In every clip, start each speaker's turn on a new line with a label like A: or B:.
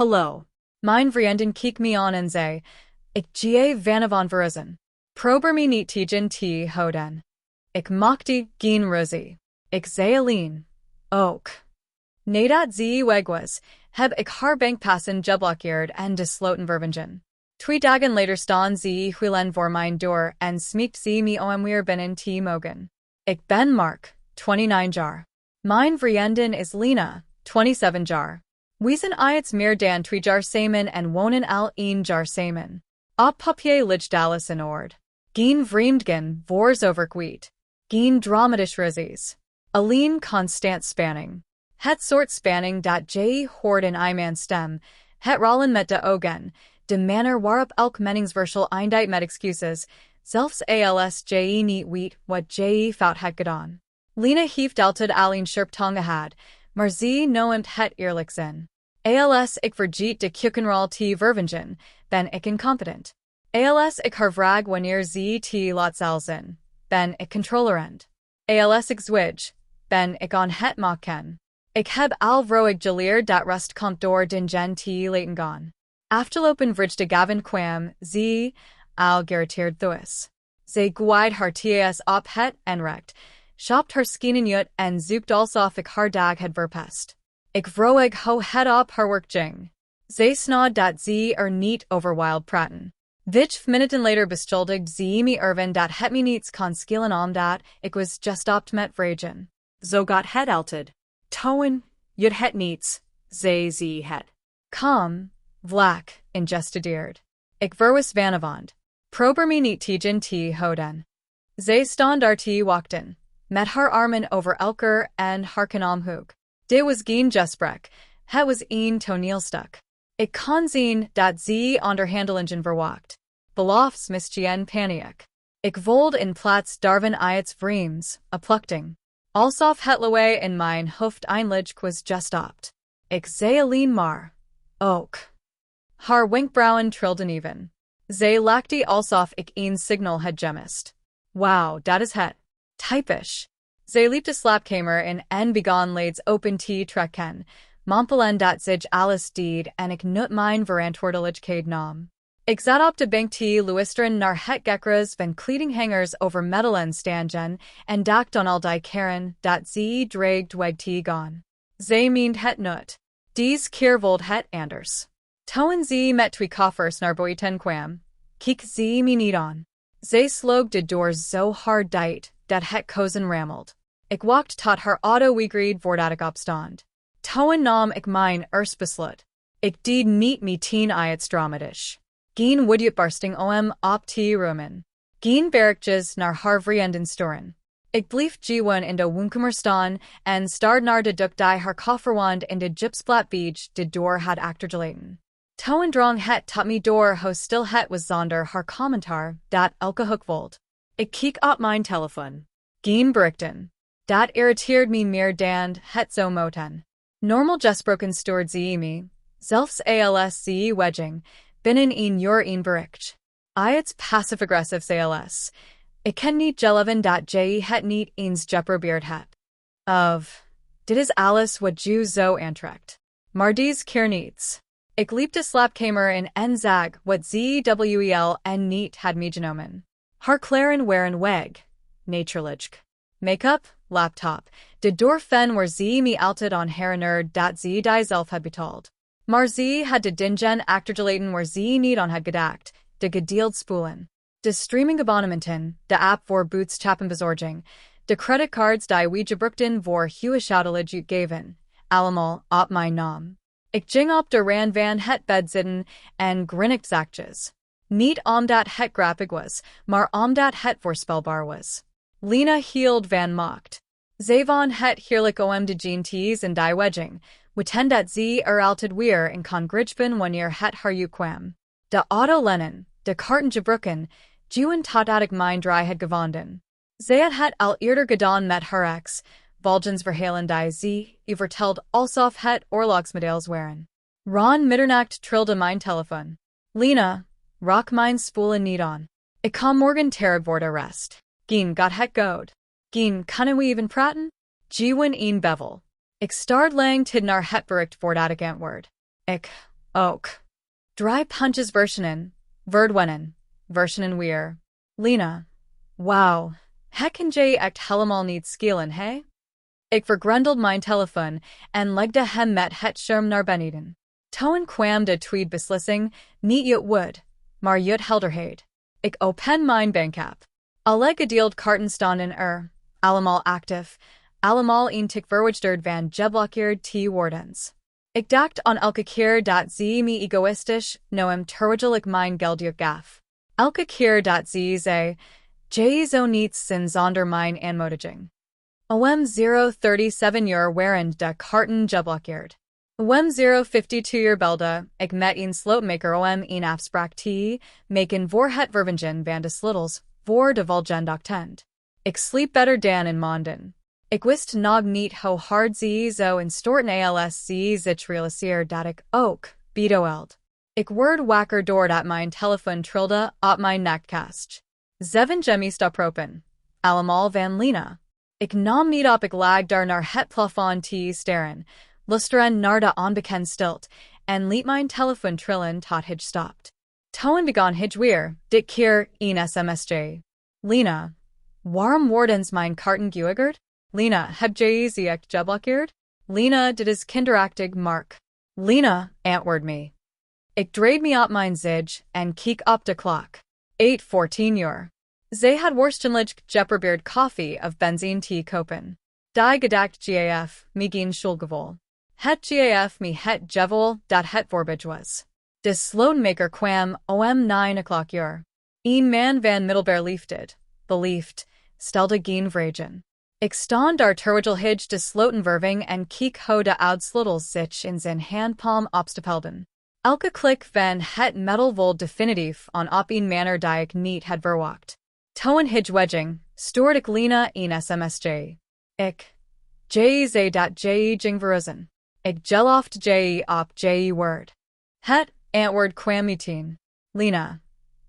A: Hallo. Mijn vriendin kijk me aan en zei, ik ga vanavond verhuizen. Probeer me niet tegen te houden. Ik mocht geen ruzie. Ik zei alleen, ook. Nadat ze weg was, heb ik haar bankpassen geblokkeerd en gesloten vervangen. 2 dagen later staan ze huilen voor mijn deur en smeekt ze me om weer binnen te mogen. Ik ben Mark, 29 jaar. Mijn vriendin is Lena, 27 jaar. We zijn iets meer dan 2 jaar samen en wonen al 1 jaar samen. Op papier ligt alles in orde. Geen vreemdgaan voors overkwijt. Geen dramatisch ruzies. Alleen constant spanning. Het soort spanning dat je hoort in iemands stem, het rollen met de ogen, de manner waarop elk meningsverschil eindigt met excuses, zelfs als je niet weet wat je fout het gedaan. Lena heeft altijd alleen scherp tong gehad, maar ze nooit het eerlijk zijn. Als ik vergeet de keukenrol te vervangen, ben ik incompetent. Als ik haar vraag wanneer ze te laat zal zijn, ben ik controlerend. Als ik zwijg, ben ik on het maken. Ik heb al vroeg geleerd dat rust komt door dingen te laten gaan. Afgelopen vrijdag kwam ze al geriteerd thuis. Ze gooit haar ts op het aanrecht, shopt haar skinen uit en zoekt alsof ik haar dag had verpest. Ik vroeg hoe het op haar werk ging. Ze snod dat ze niet over wild praten. 5 minuten later beschuldigd ze me ervan dat het me niets kon schelen omdat ik was gestopt met vragen.
B: Zo gaat het altijd.
A: Toen, jut het niets, zei ze het. Kom, vlak, ingesteerd. Ik verwas vanavond. Probeer me niet tegen te houden. Ze stond daar te wachten, met haar armen over elkaar en harken omhoog. Dit was geen gesprek, het was een toneelstuk. Ik kon zien dat ze onderhandelingen verwacht. Belofts misgeen paniek. Ik voelde in plaats daarvan iets vreemds, a plukting. Alsof het loei in mijn hoofd eindelijk was gestopt. Ik zei alleen maar, ook. Haar wenkbrauwen trilden even. Ze lachte alsof ik een signal had gemist. Wow, dat is het. Typisch. Ze liep de slaapkamer in en begon leds open te trekken, mompelen dat zich alles deed en ik nut mijn verantwoordelijkheid nam. Ik zat op de bank te luisteren naar het gekras van kledinghangers over middelen stangen en dacht aan al die keren dat ze dreigd weg te gaan. Ze meent het nut. Deze keer voelt het anders. Toen ze met 2 koffers naar buiten kwam, keek ze me niet aan. Ze sloeg de deur zo hard dicht dat het kozen rammelt. Ik wacht tot haar auto wegreed voordat ik opstond. Toen nam ik mijn eerste besluit. Ik deed niet meteen iets dramatisch. Geen woedjuitbarsting om op te ruimen. Geen berichtjes naar haar vriendin sturen. Ik bleef gewoon in de woonkamer staan en staarde naar de duikt die haar kofferwand in de gypsplat beach de deur had achtergelaten. Toen drong het tot me door hoe stil het was zonder haar commentaar dat elke hoek volt. Ik keek op mijn telefoon. Geen berichten. Dat irriteerde me meer dan het zo moten. Normal gesproken stuurde ze me, zelfs als ze wegging, binnen een uur een bericht. Iets passive-aggressive als. Ik ken niet geloven dat je het niet eens geprobeerd hebt. Dit is alles wat je zo aantrekt. Maar deze keer niets. Ik liep de slaapkamer in en zag wat ZWL en niet had meegenomen. Haar kleren waren weg, natuurlijk. Make-up, laptop, de doorfen waar ze me altijd aan herinnerd dat ze die zelf had betaald. Maar ze had de dingen achtergelaten waar ze niet aan had gedacht, de gedeeld spoelen. De streamingabonnementen, de app voor boodschappenbezorging, de creditcards die we gebruikten voor huishoudelijk uitgaven, allemaal op mijn naam. Ik ging op de rand van het bed zitten en grinnikte zachtjes. Niet omdat het grappig was, maar omdat het voorspelbaar was. Lena hield van macht. Ze van het heerlijk om de jeanties en die wedding, weten dat ze altijd weer in kon grijpen wanneer het haar kwam. De auto lenen, de karten gebruiken, juwen tot ik mijn dry had gevonden. Ze had het al eerder gedaan met haar ex, volgens verhalen die ze verteld alsof het oorlogsmodeels waren. Rond middernacht trilde mijn telefoon. Lena, rock mijn spoelen niet aan. Ik kom morgen terug voor de rest. Geen gaat het goed. Geen kunnen we even praten? Gewoon een bevel. Ik staarde lang naar het bericht voordat ik antwoord. Ik, Oak. Dry punches versionen, versionen weer. Lena. Wow. Hekken je echt helemaal niet skelen, hey? Ik vergrendeld mijn telefoon en legde hem met het scherm naar beneden. Toen kwam de tweede beslissing, niet je wood, maar je helderheid. Ik open mijn bankapp. Alle gedeeld karten stonden allemaal actief, allemaal een tik verwijderd van geblokkeerd te wordens. Ik dacht aan elke keer dat ze me egoïstisch noem terwijl ik mijn geld gaf. Elke keer dat ze zei, je zo niets sin zonder mijn aanmoediging. Om 037 jaar waren de karten geblokkeerd. Om 052 belde ik met een slootmaker om een afspraak te maken voor het vervingen van de sleutels voor de volgende ochtend. Ik sliep beter dan in maanden. Ik wist nog niet hoe hard ze zo instorten als ze zich realiseer dat ik ook bedoeld. Ik word wakker doordat mijn telefoon trilde op mijn nachtkast. 7 gemmies oproepen. Allemaal van Lena. Ik nam niet op, ik lag daar naar het plafond te staren, luisteren naar de onbekend stilte, en liet mijn telefoon trillen tot hij stopt. Toen begon hij weer, dit keer een sms'je. Lena. Waarom wordens mijn karten geweigerd? Lena, heb je ze echt geblokkeerd? Lena, dit is kinderachtig, Mark. Lena, antwoord me. Ik draait me op mijn zij en keek op de klok. 8:14 uur. Zij had waarschijnlijk geprobeerd koffie of benzine te kopen. Die gedacht gaf me geen schuldgevoel. Het gaf me het gevoel dat het voorbij was. De slotenmaker kwam om 9 uur. Een man van middelbaar leeftijd, beliefd, stelde geen vragen. Ik stond daar terwijl hij de slotenwerving en keek hoe de oude sleutels zich in zijn handpalm opstapelden. Elke klik van het metal voelde definitief aan op een manner die ik niet had verwacht. Toen hij wegging, stuurde ik Lena een sms'je. Ik. Je zei dat je ging verhuizen. Ik geloofde je op je woord. Het antwoord kwam meteen. Lena.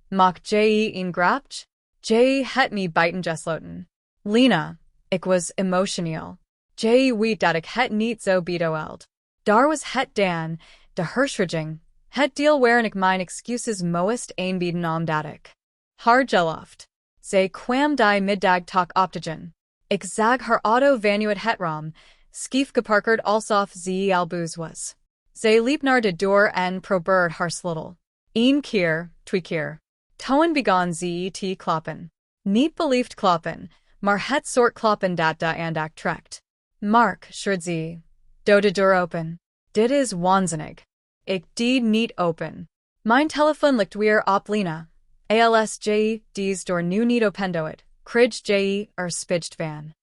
A: Maak je een grapje? Je het me bijten gesloten. Lena. Ik was emotioneel. Je weet dat ik het niet zo bedoeld. Daar was het dan, de herschrigging, het deel waarin ik mijn excuses moest aanbieden omdat ik haar geloofd. Zij kwam die middag tak optigen. Ik zag haar auto vanuit het raam, skief geparkerd alsof ze al boos was. Zij liep naar de deur en probeerde haar sleutel. Een keer, twee keer. Toen begon ze te kloppen. Niet beliefd kloppen, maar het soort kloppen dat de aandacht trekt. Mark, schreeuwde ze. Doe de deur open. Dit is waanzinnig. Ik deed niet open. Mijn telefoon ligt weer op Lena. ALSJ, dies door nu niet opendoet, krig je spijt van.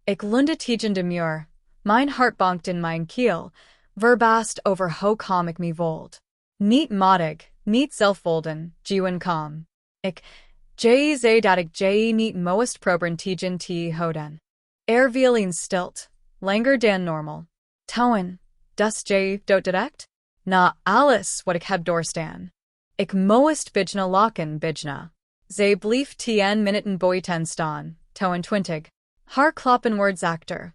A: Ik lunde tegen de muur. Mijn hart bonkt in mijn keel, verbaasd over hoe kalm ik me voelde. Niet moedig, niet zelfvolden, gewoon kalm. Ik, je zei dat ik je niet moest proberen tegen te houden. Viel in stilte, langer dan normal. Toen, dus je doet direct? Na alles wat ik heb doorstaan. Ik moest bijna lachen bijna. Zij bleef 10 minuten buiten staan, 22. Haar kloppen words achter.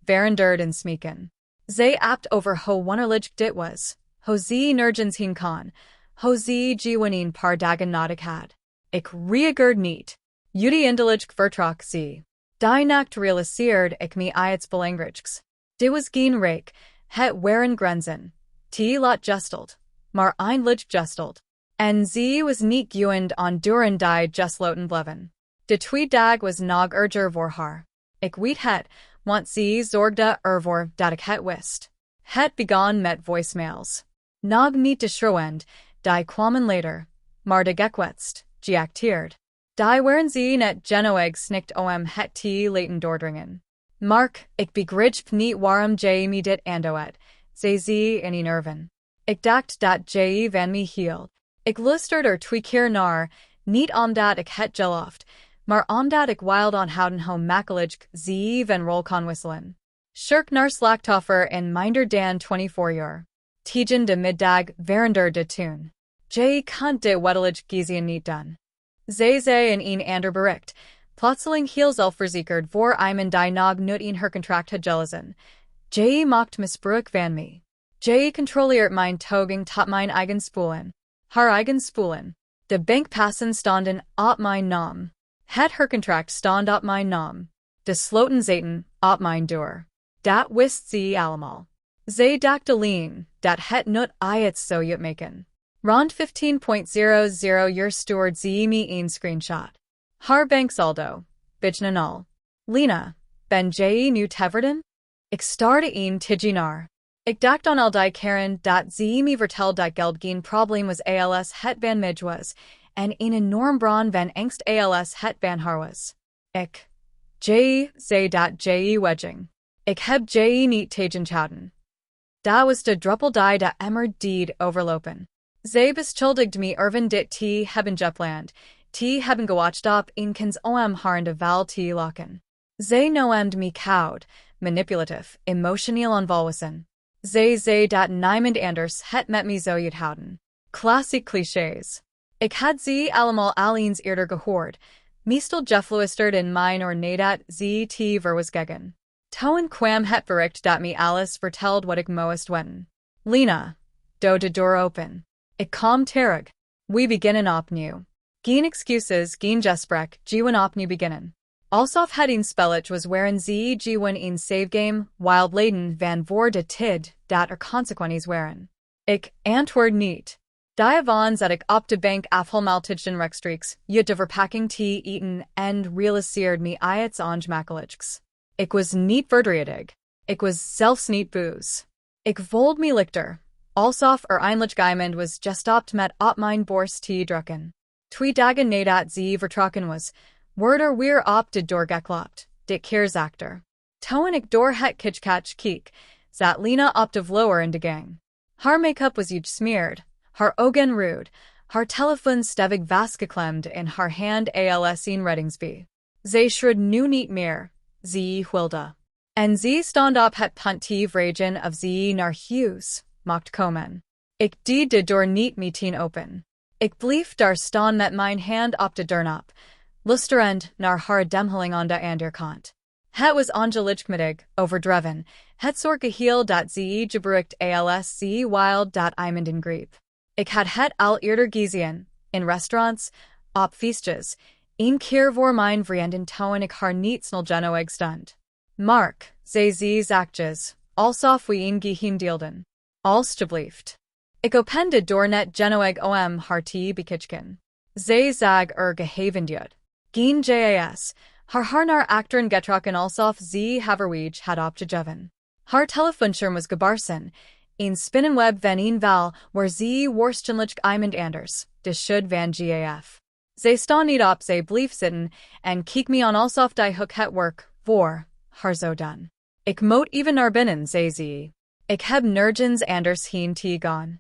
A: Veranderd en smeken. Zij apt over hoe wonderlijk dit was. Hoe ze nergens heen kon. Hoe ze gewoon een paar dagen nodig had. Ik reageerde niet. Jullie indelijk vertrok ze. Die nacht realiseerde ik me iets belangrijks. Dit was geen rijk. Het waren grenzen. Te lot gesteld. Maar eindelijk gesteld. En ze was niet gewend aan duren die gesloten bleven. De tweede dag was nog erger voor haar. Ik weet het, want ze zorgde ervoor dat ik het wist. Het begon met voicemails. Nog niet de schreeuwend, die kwamen later. Maar de gekwetst, geacteerd. Die waren ze net genoeg snikt om het te laten doordringen. Mark, ik begrijp niet waarom je me dit aandoet, zei ze in een nerven. Ik dacht dat je van me hield. Ik luisterde 2 keer naar, niet omdat ik het geloofd, maar omdat ik wild aanhouden hoe makkelijk ze van rol kon wisselen. Shirk naar slachtoffer in minder dan 24 uur. Tegen de middag veranderde de Toen. Je kunt dit wettelijk gezien niet doen. Zij zei in een ander bericht, plotseling heel zelfverzekerd voor iemand die nog niet in haar contract had gelezen. Je maakt misbruik van me. Kontrolliert mein Togen tot mein eigen Spulen. Haar eigen Spulen. De bank passen standen op mijn naam. Het hercontract stond op mijn naam. De sloten zaten op mijn deur. Dat wist ze allemaal. Ze dacht alleen, dat het niet iets zo uitmaken. Rond 15.00 uur stuurde ze me een screenshot. Haar banksaldo. Bijna al. Lena, ben je nu tevreden? Ik startte een tigenaar. Ik dacht on al die keren dat ze me vertelde dat geld geen probleem was als het van mij was, en een enorm bron van angst als het van haar was. Ik. Zei dat je wedding. Ik heb je niet tegengehouden. Dat was de druppel die de emmer deed overlopen. Ze beschuldigde me ervan dit te hebben gepland, te hebben gewatcht op inkens haar de val te lokken. Ze noemde me koud, manipulatief, emotioneel onvolwassen. Ze zei dat niemand anders het met me zo uithouden. Klassiek clichés. Ik had ze allemaal eens eerder gehoord, meestal gefluisterd in mijn oor nadat ze te ver was gegen. Toen kwam het bericht dat me alles verteld wat ik moest weten. Lena, doe de deur open. Ik kom terug. We beginnen opnieuw. Geen excuses, geen gesprek, gewoon opnieuw beginnen. Alsof het een spelletje was waarin ze gewoon een save game, wild laden van voor de tid, dat consequenties waren. Ik antwoord niet. Die van zat ik op de bank afhelmaltigden rechtstreeks, uit de verpakking te eten en realiseerde me iets ongemakkelijks. Ik was niet verdrietig. Ik was zelfs niet boos. Ik voelde me lichter, alsof eindelijk iemand was gestopt met op mijn borst te drukken. 2 dagen nadat ze vertrokken was, werd weer op de deur geklopt, dit keer zachter. Toen ik door het kitchkatch keek, zat Lena op de vloer in de gang. Haar make-up was gesmeerd, haar ogen rood, haar telefoon stevig vastgeklemd in haar hand als een reddingsbee. Ze schreeuwde nu niet meer, ze wilde. En ze stond op het punt te vragen of ze naar huis mocht komen. Ik deed de deur niet meteen open. Ik bleef daar staan met mijn hand op de deurknop, luisterend naar haar demheling aan de andere kant. Het was ongelijkmatig, overdreven, het soort geheel dat ze gebruikt als ze wild dat iemand ingreep. Ik had het al eerder gezien, in restaurants, op feestjes, een keer voor mijn vriendin toen ik haar niet snel genoeg stond. Mark, zei ze zachtjes, alsof we een geheim deelden. Alsjeblieft. Ik opende de deur net genoeg om haar te bekijken. Ze zag gehavend uit. Geen jas, haar naar achteren getrokken alsof ze haverweeg had opgegeven. Haar telefoonscherm was gebarsten, een spinnenweb van een val waar ze waarschijnlijk iemand anders, de schud van gaf. Ze stond niet op, ze bleef zitten, en keek me aan alsof die hoek het werk, voor, haar zo dan. Ik moet even naar binnen, zei ze. Ik heb nergens anders heen te gaan.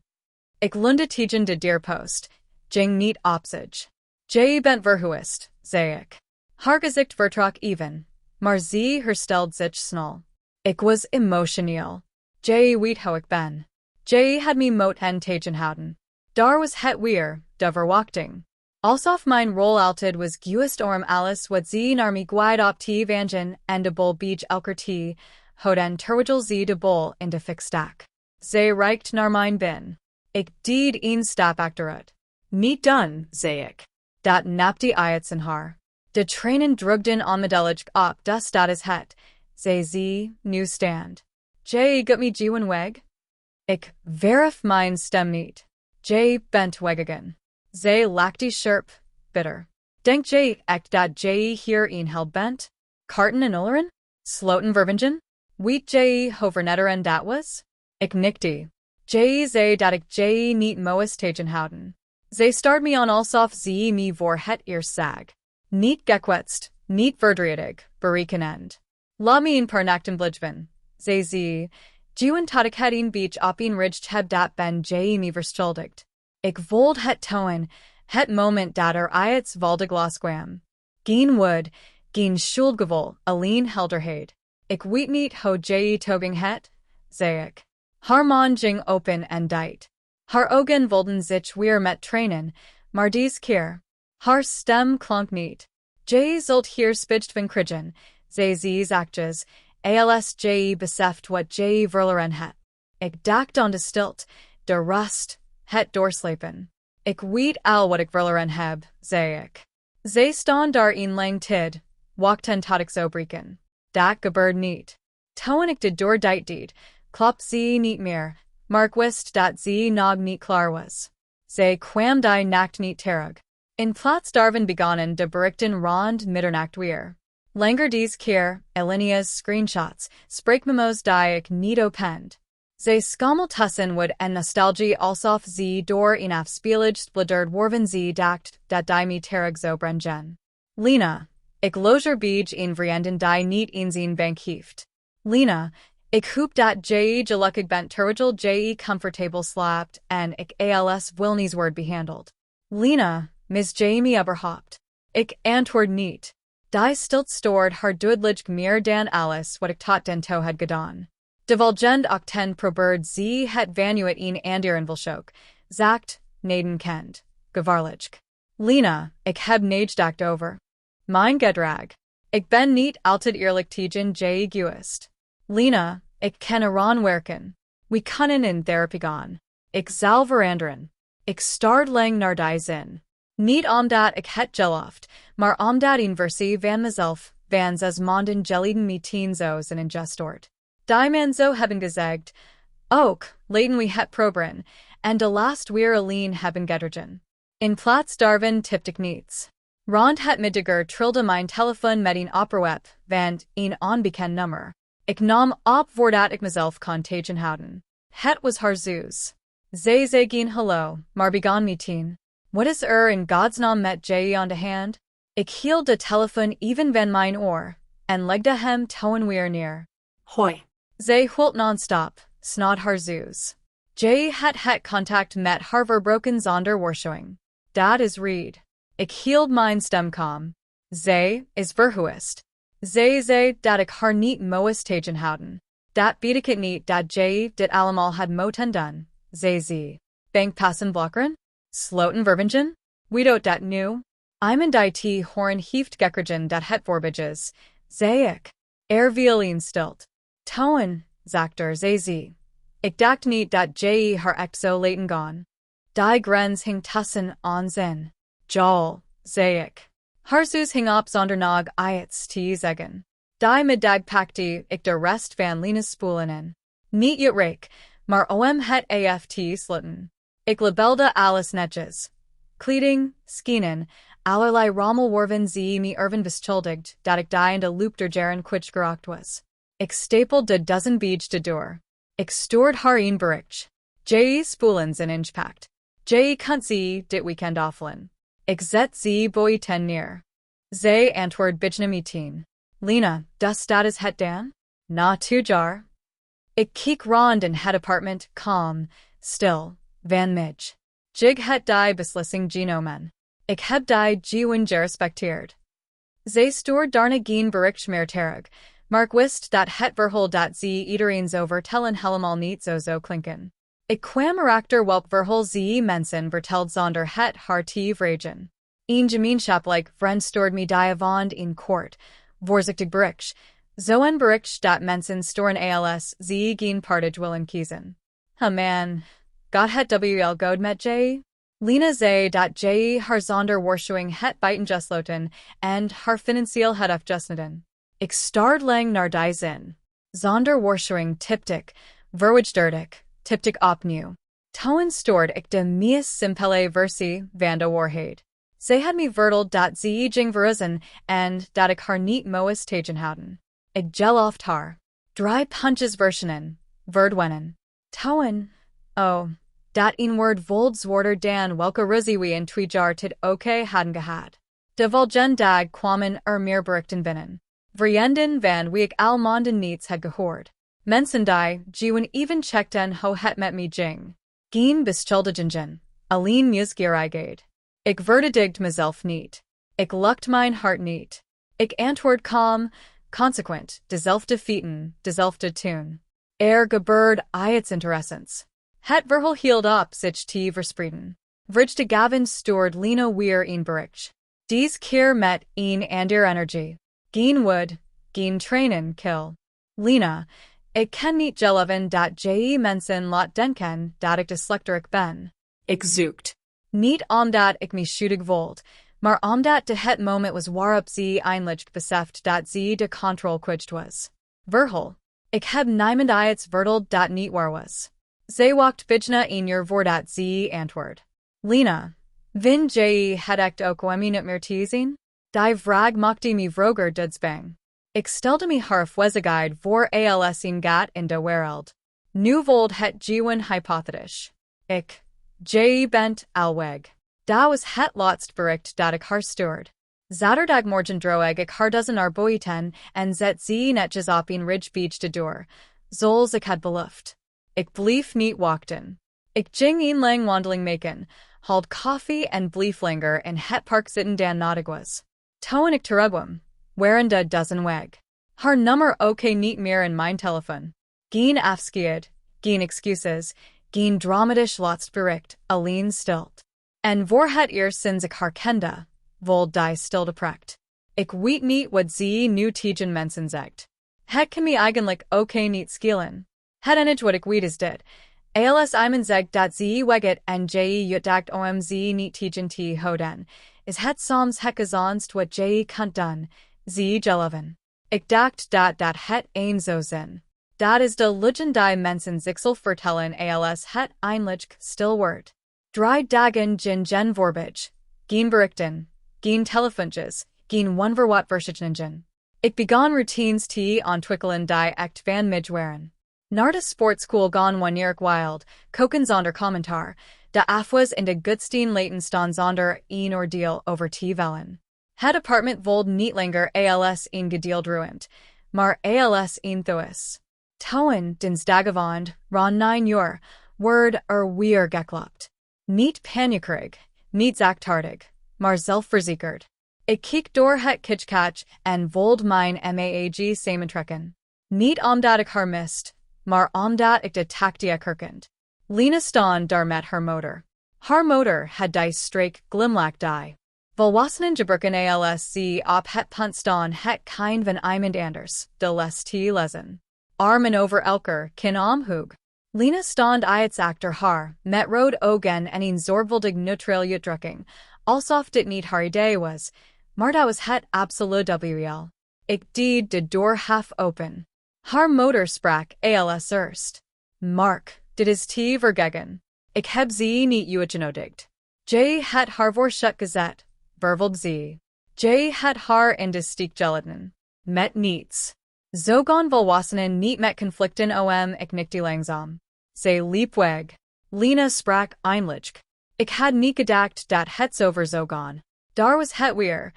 A: Ik lunde tegen de deurpost, ging niet op zich. Je bent verhuisd, zei ik. Haar gezicht vertrok even, maar ze herstelde zich snel. Ik was emotioneel. Je weet hoe ik ben. Je had me moeten tegenhouden. Daar was het weer, de verwachting. Alsof mijn rol altijd was geweest om alles wat ze naar me gwaid op te vangen en de bol bij elkaar te houden terwijl ze de bol in de fik stak. Ze reikt naar mijn bin. Ik deed een stap achteruit. Niet done, zei ik. Dat napte iets in haar. De trainen drugden onmiddellijk op de status het, zei ze, nu stand. Je gut me gewoon weg? Ik verf mijn stem niet. Je bent weggegaan. Ze lachte scherp, bitter. Denk je echt dat je hier een held bent? Karten en ulleren? Sloten vervingen? Weet je hovernetteren dat was? Ik knikte. Je zei dat ik je niet moest tegenhouden. Ze start me aan alsof ze me voor het eerst zag. Niet gekwetst, niet verdrietig, berekenend. La me een paar nachten blijven, zei ze. Gewoon tot ik het een beach op een ridge heb dat ben je me verschuldigd. Ik voelde het toon, het moment dat iets valde glas kwam. Geen woord, geen schuldgevoel, alleen helderheid. Ik weet niet hoe je togen het, zei ik. Haar mond ging open en dicht. Haar ogen wilden zich weer met trainen, maar deze keer. Haar stem klonk niet. Je zult hier spijt van krijgen, zei ze zachtjes, als je beseft wat je verloren het. Ik dacht on de stilt, de rust, het doorslepen. Ik weet al wat ik verloren heb, zei ik. Zij staan daar een lang tid, wachten tot ik zo breken. Dat gebeurt niet. Toen ik de door deed, klop ze niet meer, maar ik wist dat ze nog niet klaar was. Zij kwam die nacht niet terug. In plaats daarvan begonnen de berichten rond middernacht weer. Langer deze keer, alinea's screenshots, spraakmemo's die ik niet opend. Zij schommel tussen wood en nostalgie alsof ze door een afspeeligd bladerd worven ze dacht dat die me terug zo brengen. Lena, ik loger bij een vriendin die niet eens een bank heeft. Lena, ik hoop dat je gelukkig bent terwijl je comfortabel slaapt en ik als wilnies word behandeld. Lena, Miss Jamie überhaupt. Ik antwoord niet. Die stilt stoord haar duidelijk meer dan alles wat ik tot den toe had gedaan. De volgend ochtend probeerde ze het vanuit een anderen wilshoek, zacht, naden kend, gevaarlijk. Lena, ik heb nagedacht over. Mijn gedrag. Ik ben niet altijd eerlijk tegen je geweest. Lena, ik kan eraan werken. We kunnen in therapie gaan. Ik zal veranderen. Ik start lang naar die zin. Niet omdat ik het geloofd, maar omdat een versie van mezelf, van zes maanden geleden me tienzo's en ingestort. Die man zo hebben gezegd, ook, laten we het proberen, en de last weer alleen hebben gedreven. In plaats daarvan tipte ik niets. Rond het middager trilde mijn telefoon met een oproep, van een onbekend nummer. Ik nam op voordat ik mezelf kon tegenhouden. Het was haar zus. Zij zei geen hallo, maar begon meteen. Wat is in God's naam met je aan de hand? Ik hield de telefoon even van mijn oor, en legde hem toen weer neer.
B: Hoi.
A: Zij hield non-stop, snod haar zus. Je het contact met haar verbroken zonder waarschuwing. Dat is read. Ik hield mijn stem kalm. Zij is verhuist. Zij zei dat ik haar niet moest tegenhouden. Dat betekent ik niet dat je dit allemaal had moeten doen, zei ze. Bank passen blokkeren? Sloten vervingen? We don't dat nu. I'm die horn heeft gekregen dat het voorbij zei ik. Viel stilt. Toen, zachter, zei ze. Ik dacht niet dat je haar echt zo laten gaan. Die grens hing tussen ons in. Joel, zei ik. Haar zus hing op zonder nog iets te zeggen. Die middag pakte ik de rest van Lena's spoelen in. Niet je rijk, maar het aft slitten. Ik labelde alles netjes. Kleding, skinnen, allerlei rommelworven ze me beschuldigd dat ik die in de loop der jaren kwijt geraakt was. Ik stapelde de dozen beige de door. Ik stoorde haar een bericht. Je spoelens in ingepakt. Je kunt ze dit weekend aflen. Ik zet ze boy ten neer. Zij antwoord bijna meteen. Lena, dus dat is het dan? Na to jar. Ik keek rond in het apartment, calm, stil, van mij. Jig het die beslissing genomen. Ik heb die gewoon gerespecteerd. Zij stoord daarna geen bericht meer terug, maar ik wist dat het verhaal dat ze iedereen zo vertellen helemaal niet zo klinken. Ik kwam erachter welk verhaal ze mensen verteld zonder het haar te vragen. Een gemeenschap vriend stoord me die avond in kort, voorzichtig bericht. Zo'n bericht dat mensen storen als ze geen partage willen kiezen. Man, gaat het wel goed met je? Lena zei dat je haar zonder waarschuwing het bijten gesloten en haar financieel het afgesneden. Ik staarde lang naar die zin. Zonder waarschuwing tipte ik, verwijderdig ik, tipte ik opnieuw. Toen stoorde ik de meest simpele versie van de waarheid. Zij had me verteld dat ze ging verhuizen en dat ik haar niet moest tegenhouden. Ik geloofd haar. 3 punches versionen, verdwenen. Toen, oh, dat een woord vold zwaarder dan welke ruzie we in 2 jaar tid oké hadden gehad. De volgende dag kwamen meer berichten binnen. Vriendin van wie ik al maanden niets had gehoord. Mensen die gewoon even checkten hoe het met me ging. Geen beschuldigingen, alleen nieuwsgierigheid. Ik verdedigde mezelf niet. Ik lukt mijn hart niet. Ik antwoord kalm, consequent, dezelfde feiten, dezelfde toon. Gebeurde iets interessants. Het verhaal hield op zich te verspreiden. Vrije Gavin stoord Lena weer een bericht. Deze keer met een ander energie. Geen wood, geen trainen kill. Lena, Ik ken niet geleven dat je mensen laat denken dat ik dyslectoric ben.
B: Ik zoekt.
A: Niet omdat ik me schuldig voelt, maar omdat de het moment was waarop ze eindelijk beseft dat ze de controle kwijt was. Verhaal. Ik heb niemand iets verteld dat niet waar was. Ze wacht bijna een jaar voordat ze antwoord. Lena. Vin je het echt ook niet meer te zien? Die vrag maakte me vroeger doodsbang. Ik stelde me halfwezigheid voor als een gat in de wereld. Nu voelt het gewoon hypothetisch. Ik. Je bent alweg. Dat was het laatst bericht dat ik haar stuurde. Zaterdagmorgen droeg ik haar dozen arboeten en zet ze netjes op een ridge beach de door, zoals ik had beloofd. Ik bleef niet wachten. Ik ging een lang wandeling maken, haalde koffie en bleef langer in het park zitten dan nodig was. Toen ik terugkwam, waren de dozen weg. Haar nummer ook niet meer in mijn telefoon. Geen afscheid, geen excuses, geen dramatisch laatst bericht, alleen stilte. En voor het eerst sinds ik haar kende, voelde die stilte prekt. Ik weet niet wat ze nu tegen mensen zegt. Het kan me eigenlijk ook niet schelen. Het enige wat ik weet is dit. Als iemand zegt dat ze weget en je uitdaagt om ze niet tegen te houden, is het soms het gezondst wat je kunt doen, ze geleven. Ik dacht dat het een zo zin. Dat is de legend die mensen zichzelf vertellen als het eindelijk stil wordt. 3 dagen gen voorbij. Geen berichten, geen telefoontjes, geen wonderwat versichningen. Ik begon routines te ontwikkelen die echt van mij waren. Naar de sportschool gaan wanneer ik wild, koken zonder commentaar, de afwas in de goedstein laten staan zonder een oordeel over te vellen. Het apartment voelde niet langer als een gedeeld ruimte, maar als een thuis. Toen, dinsdagavond, rond 9 uur, werd weer geklopt. Niet paniekerig, niet zachtaardig, maar zelfverzekerd. Ik keek door het kitchkatch en voelde mijn maag samentrekken. Niet omdat ik haar mist, maar omdat ik de tactia kirkend. Lena stond daar met haar motor. Haar motor had die streek glimlach die. Volwassenen gebruiken als ze op het punt staan het kind van iemand anders, de les te lezen. Armen over elkaar, kin omhoog. Lena stond iets achter haar, met rode ogen en een zorgvuldig neutral uitdrukking, alsof dit niet haar idee was, maar dat was het absoluut wel. Ik deed de deur half open. Haar motor sprak als eerst. Mark, dit is te vergegen. Ik heb ze niet uitgenodigd. Je het haar voorzet gezet, vervelde ze. Je het haar in de steek gelaten. Met niets. Zo gaan volwassenen niet met conflicten om ik niet langzaam. Ze liep weg. Lena sprak eindelijk. Ik had niet gedacht dat het over zou gaan. Daar was het weer.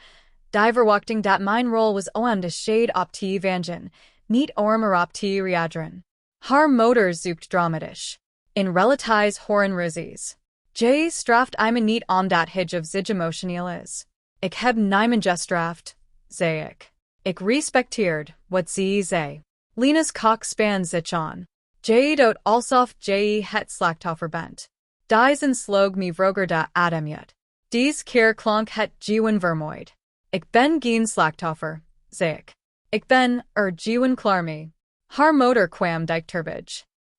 A: Die verwachting dat mijn rol was om de shade op te vangen, niet om erop te reageren. Haar motor zoekt dramatisch. In relaties horen ruzies. Je straft iemand niet omdat hij of zij emotioneel is. Ik heb niemand gestraft, zei ik. Ik respecteerde wat ze zei. Lena's kok span zich aan. Je doet alsof je het slachtoffer bent. Die zijn sloeg me vroeger da ademjut. Dies keer klonk het gewoon vermoeid. Ik ben geen slachtoffer, zei ik. Ik ben gewoon klaar mee. Haar motor kwam dichterbij.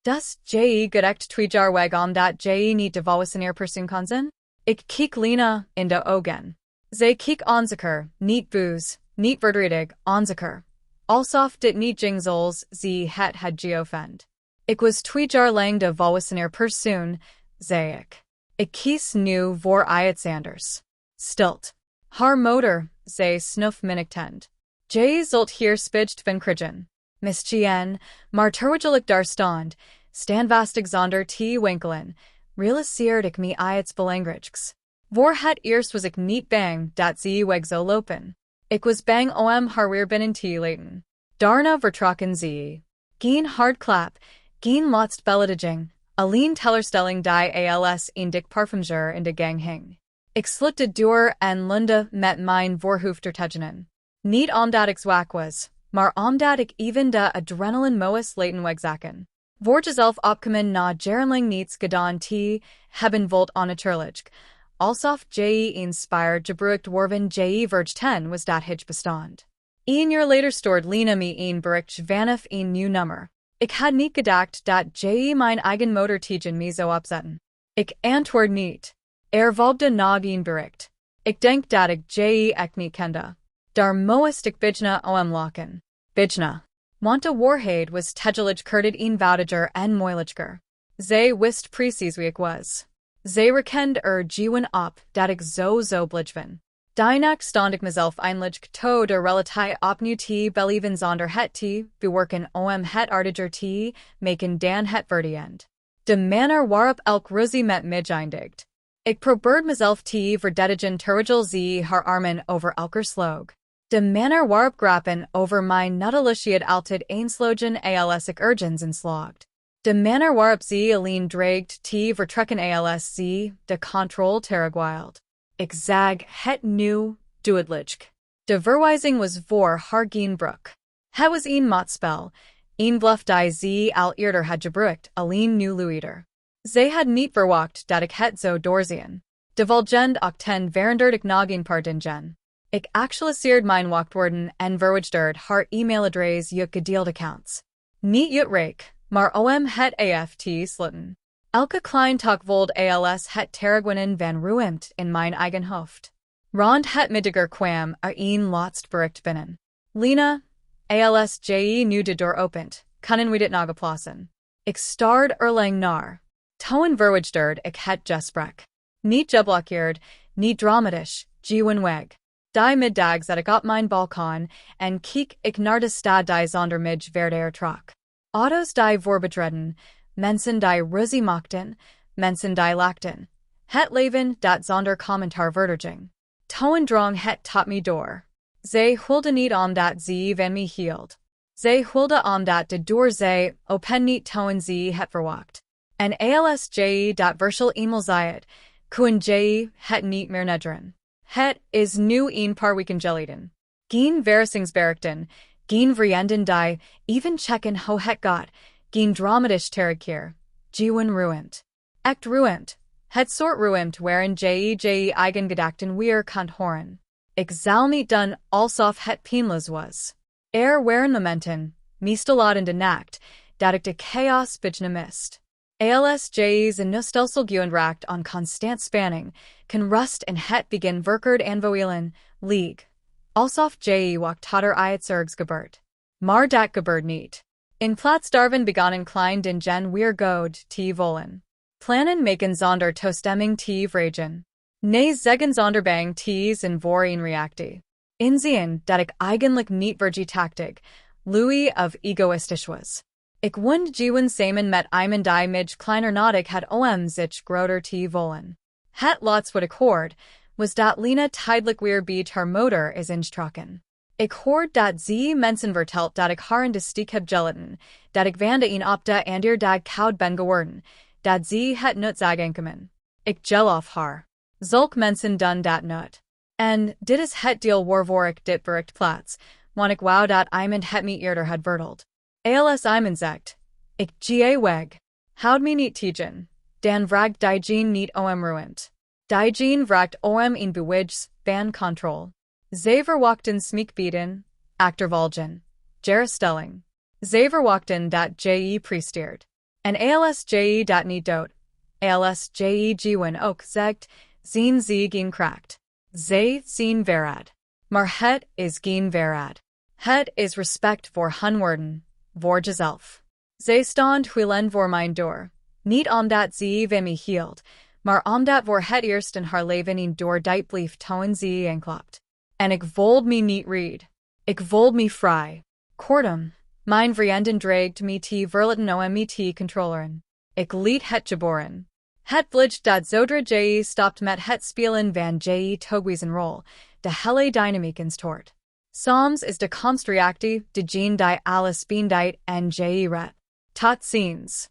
A: Dus je gerecht 2 jaar weg omdat je niet de volwassen persoon kan zijn? Ik keek Lena in de ogen. Zij keek onzeker, niet boos, niet verdrietig, onzeker. Alsof dit niet ging zoals ze het had geoefend. Ik was 2 jaar lang de volwassen persoon, zei ik. Ik kies nu voor iets anders. Stilt. Haar motor, zei snufminnichtend. Je zult hier spijt van krijgen. Miss Chien, maar terwijl ik daar stond, standvastig zonder te winkelen, realiseerde ik me iets belangrijks. Voor het eerst was ik niet bang dat ze weg zou lopen. Ik was bang om haar weer binnen te laten. Daarna vertrokken ze. Geen hardklap, geen laatst belediging, alleen teleurstelling die als een dik parfumgeur in de gang hing. Ik sloot de deur en lunde met mijn voorhoofd ertegen. Niet omdat ik zwak was, maar omdat ik even de adrenaline moest laten wegzakken. Voor jezelf opkomen na jarenlang niets gedaan te hebben voelt onnatuurlijk, alsof je inspired gebruikt worden je vergeten was dat hij bestond. 1 jaar later stoorde Lena me een bericht vanaf een nieuw nummer. Ik had niet gedacht dat je mijn eigen motor tegen me zou opzetten. Ik antwoord niet. Volgde nog een bericht. Ik denk dat ik je echt niet kende. Daar moest ik bijna om lachen. Bijna. Want de waarheid was tegelijk kurted eenvoudiger en moeilijker. Zij wist precies wie ik was. Zij rekende gewen op dat ik zo blij ben. Daarna stond ik mezelf eindelijk toe de relatie opnieuw te beleven zonder het te bewerken om het aardiger te maken dan het verdiend. De manier waarop elk ruzie met mij eindigt. Ik probeerde mezelf te verdedigen terwijl ze haar armen over elkaar sloeg. De manier waarop grappen over mijn nuttigheid altijd eenslogen als ik ergens in sloegt. De manier waarop ze alleen dreigt te vertrekken als ze de controle terugwild. Ik zag het nu duidelijk. De verwijzing was voor haar geen broek. Het was een maatspel, een bluff die ze al eerder had gebruikt, alleen nu luider. Zij had niet verwacht dat ik het zo doorzien. De volgende ochtend veranderde ik nog een paar dingen. Ik actualiseerde mijn wachtwoorden en verwijderde haar e-mailadres uit gedeelde accounts. Niet uitreik, maar om het AFT sluiten. Elke klein tak vold als het terugwinnen van ruimte in mijn eigen hoofd. Rond het middager kwam een laatst bericht binnen. Lena, als je nu de deur opent, kunnen we dit nog oplossen. Ik staarde lang naar. Toen verwijderde ik het gesprek. Niet geblokkeerd, niet dramatisch, gewen weg. Die middag zat ik op mijn balkon en keek ik naar de stad die zonder mij werd trok. Auto's die voorbedreden, mensen die ruzie maakten, mensen die lachten. Het leven dat zonder commentaar verderging. Toen drong het tot me door. Zij hulde niet omdat ze van me hield. Zij hulde omdat de door zij open niet toen ze het verwacht. En als je dat verschil eenmaal zei kun je het niet meer nederen. Het is nu een paar weken geleden. Geen verrassingsberichten, geen vriendin die even checken hoe het gaat, geen dramatisch terugkeer. Gewen ruimte. Echt ruimte. Het soort ruimte waarin je eigen gedachten weer kunt horen. Ik zal niet doen alsof het pijnloos was. Waren momenten, meestal in de nacht, dat ik de chaos bijna mist. Als je een nostalgie raakt aan constant spanning, kan rust en het begin verkeerd aanvoelen, lieg. Alsof je wacht tot iets ergs gebeurt. Maar dat gebeurt niet. In plaats daarvan begonnen klein dingen weer goed te voelen. Plannen maken zonder toestemming te vragen. Nee zeggen zonder bang te zijn voor een reactie. Inzien dat ik eigenlijk niet vergetaktig, Louis of egoïstisch was. Ik wund gewen samen met iemand die mij kleiner nodig had om zich groter te voelen. Het laatst wat ik hoorde, was dat Lena tijdelijk weer bij haar motor is ingetrokken. Ik hoorde dat ze mensen vertelt dat ik haar in de steek heb gelaten, dat ik van de een op de ander dag koud ben geworden, dat ze het nut zagen komen. Ik gel af haar. Zulk mensen doen dat nut. En dit is het deel waarvoor ik dit bericht plaats, want ik wou dat iemand het me eerder had verteld. Als iemand zegt, ik ga weg. Houd me niet tegen, dan vraagt diegene niet om ruimte. Diegene vraagt om een bewijs van controle. Zij verwachten smeekbieden, achtervolgen, gerstelling. Zij verwachten dat je presteert. En als je dat niet doet, als je gewen ook zegt, zien ze geen kracht. Zij zien waarheid. Maar het is geen waarheid. Het is respect voor hun woorden, voor jezelf. Zij stond huilen voor mijn deur. Niet omdat ze van me hield, maar omdat voor het eerst in haar leven een deur diep bleef toen ze aanklopt. En ik voelde me niet reed. Ik voelde me vrij. Kortom, mijn vriendin dreigde me te verlaten om me te controleren. Ik liet het geboren. Het blijkt dat zodra je stopt met het spelen van je toegewezen de hele dynamiek instort. Soms is de komst reactie de gene die alles beendijt en je ret. Tot ziens.